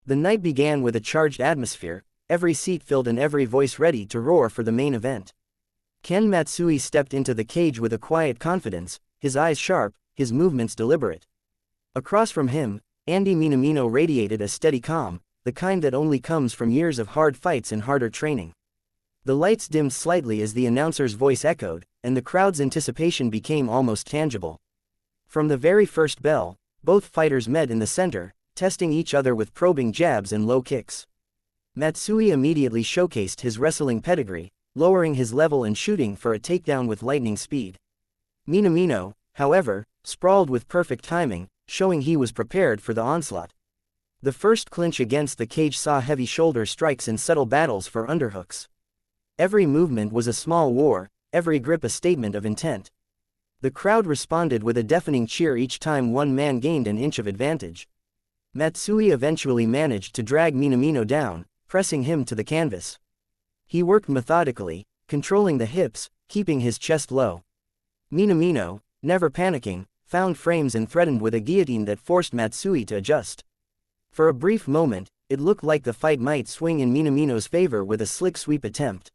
The night began with a charged atmosphere, every seat filled and every voice ready to roar for the main event. Ken Matsui stepped into the cage with a quiet confidence, his eyes sharp, his movements deliberate. Across from him, Andy Minamino radiated a steady calm, the kind that only comes from years of hard fights and harder training. The lights dimmed slightly as the announcer's voice echoed, and the crowd's anticipation became almost tangible. From the very first bell, both fighters met in the center, testing each other with probing jabs and low kicks. Matsui immediately showcased his wrestling pedigree, lowering his level and shooting for a takedown with lightning speed. Minamino, however, sprawled with perfect timing, showing he was prepared for the onslaught. The first clinch against the cage saw heavy shoulder strikes and subtle battles for underhooks. Every movement was a small war, every grip a statement of intent. The crowd responded with a deafening cheer each time one man gained an inch of advantage. Matsui eventually managed to drag Minamino down, pressing him to the canvas. He worked methodically, controlling the hips, keeping his chest low. Minamino, never panicking, found frames and threatened with a guillotine that forced Matsui to adjust. For a brief moment, it looked like the fight might swing in Minamino's favor with a slick sweep attempt.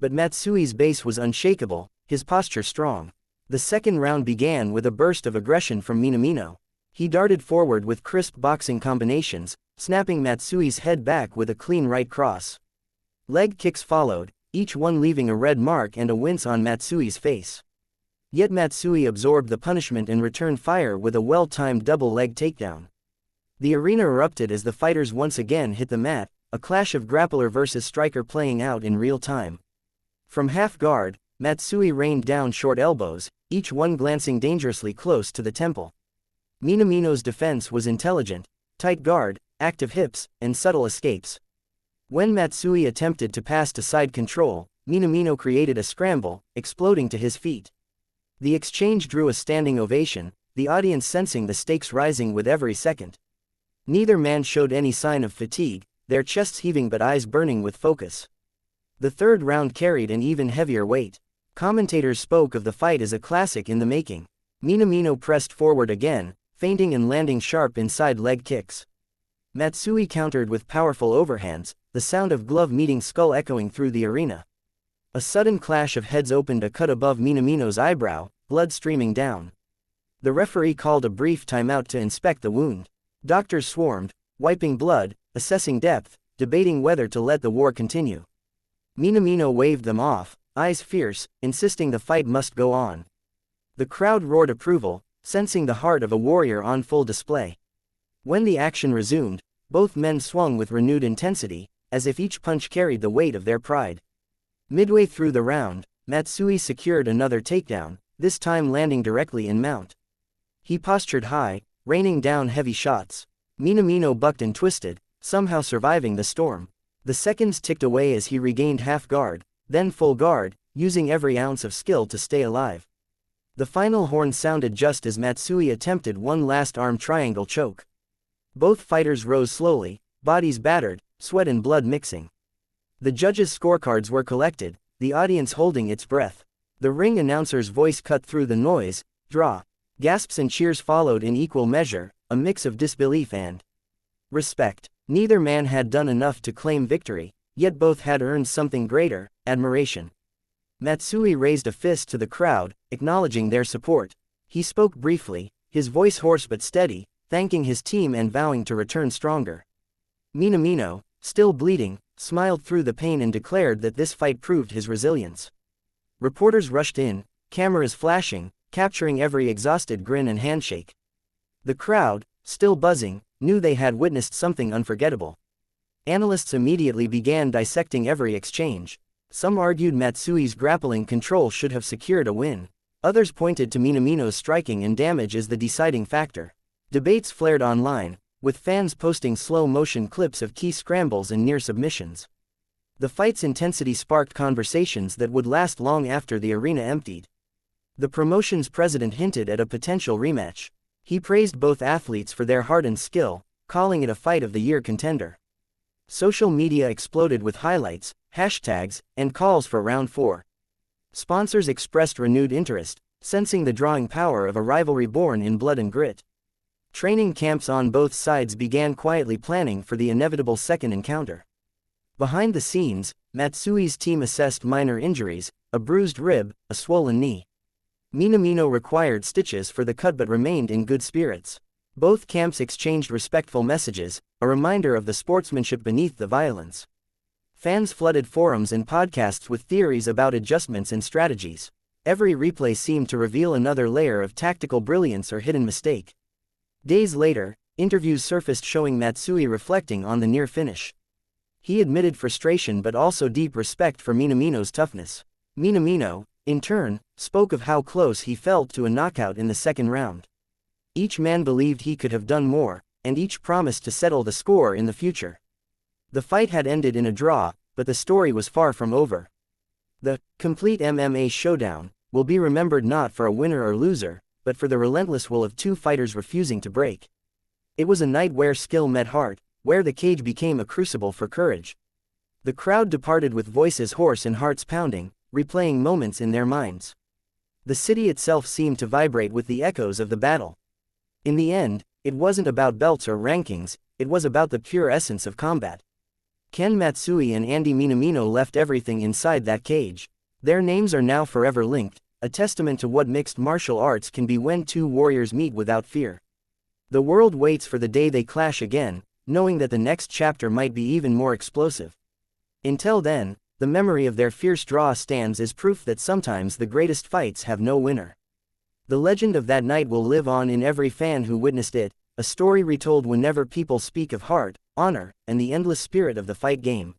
But Matsui's base was unshakable, his posture strong. The second round began with a burst of aggression from Minamino. He darted forward with crisp boxing combinations, snapping Matsui's head back with a clean right cross. Leg kicks followed, each one leaving a red mark and a wince on Matsui's face. Yet Matsui absorbed the punishment and returned fire with a well-timed double leg takedown. The arena erupted as the fighters once again hit the mat, a clash of grappler versus striker playing out in real time. From half guard, Matsui rained down short elbows, each one glancing dangerously close to the temple. Minamino's defense was intelligent, tight guard, active hips, and subtle escapes. When Matsui attempted to pass to side control, Minamino created a scramble, exploding to his feet. The exchange drew a standing ovation, the audience sensing the stakes rising with every second. Neither man showed any sign of fatigue, their chests heaving but eyes burning with focus. The third round carried an even heavier weight. Commentators spoke of the fight as a classic in the making. Minamino pressed forward again, feinting and landing sharp inside leg kicks. Matsui countered with powerful overhands, the sound of glove meeting skull echoing through the arena. A sudden clash of heads opened a cut above Minamino's eyebrow, blood streaming down. The referee called a brief timeout to inspect the wound. Doctors swarmed, wiping blood, assessing depth, debating whether to let the war continue. Minamino waved them off, eyes fierce, insisting the fight must go on. The crowd roared approval, sensing the heart of a warrior on full display. When the action resumed, both men swung with renewed intensity, as if each punch carried the weight of their pride. Midway through the round, Matsui secured another takedown, this time landing directly in mount. He postured high, raining down heavy shots. Minamino bucked and twisted, somehow surviving the storm. The seconds ticked away as he regained half guard, then full guard, using every ounce of skill to stay alive. The final horn sounded just as Matsui attempted one last arm triangle choke. Both fighters rose slowly, bodies battered, sweat and blood mixing. The judges' scorecards were collected, the audience holding its breath. The ring announcer's voice cut through the noise, draw. Gasps and cheers followed in equal measure, a mix of disbelief and respect. Neither man had done enough to claim victory, yet both had earned something greater, admiration. Matsui raised a fist to the crowd, acknowledging their support. He spoke briefly, his voice hoarse but steady, thanking his team and vowing to return stronger. Minamino, still bleeding, smiled through the pain and declared that this fight proved his resilience. Reporters rushed in, cameras flashing, capturing every exhausted grin and handshake. The crowd, still buzzing, knew they had witnessed something unforgettable. Analysts immediately began dissecting every exchange. Some argued Matsui's grappling control should have secured a win. Others pointed to Minamino's striking and damage as the deciding factor. Debates flared online, with fans posting slow-motion clips of key scrambles and near submissions. The fight's intensity sparked conversations that would last long after the arena emptied. The promotion's president hinted at a potential rematch. He praised both athletes for their heart and skill, calling it a fight of the year contender. Social media exploded with highlights, hashtags, and calls for round 4. Sponsors expressed renewed interest, sensing the drawing power of a rivalry born in blood and grit. Training camps on both sides began quietly planning for the inevitable second encounter. Behind the scenes, Matsui's team assessed minor injuries, a bruised rib, a swollen knee. Minamino required stitches for the cut but remained in good spirits. Both camps exchanged respectful messages, a reminder of the sportsmanship beneath the violence. Fans flooded forums and podcasts with theories about adjustments and strategies. Every replay seemed to reveal another layer of tactical brilliance or hidden mistake. Days later, interviews surfaced showing Matsui reflecting on the near finish. He admitted frustration but also deep respect for Minamino's toughness. Minamino, in turn, spoke of how close he felt to a knockout in the second round. Each man believed he could have done more, and each promised to settle the score in the future. The fight had ended in a draw, but the story was far from over. The complete MMA showdown will be remembered not for a winner or loser, but for the relentless will of two fighters refusing to break. It was a night where skill met heart, where the cage became a crucible for courage. The crowd departed with voices hoarse and hearts pounding, replaying moments in their minds. The city itself seemed to vibrate with the echoes of the battle. In the end, it wasn't about belts or rankings, it was about the pure essence of combat. Ken Matsui and Andy Minamino left everything inside that cage. Their names are now forever linked, a testament to what mixed martial arts can be when two warriors meet without fear. The world waits for the day they clash again, knowing that the next chapter might be even more explosive. Until then, the memory of their fierce draw stands as proof that sometimes the greatest fights have no winner. The legend of that night will live on in every fan who witnessed it, a story retold whenever people speak of heart, honor, and the endless spirit of the fight game.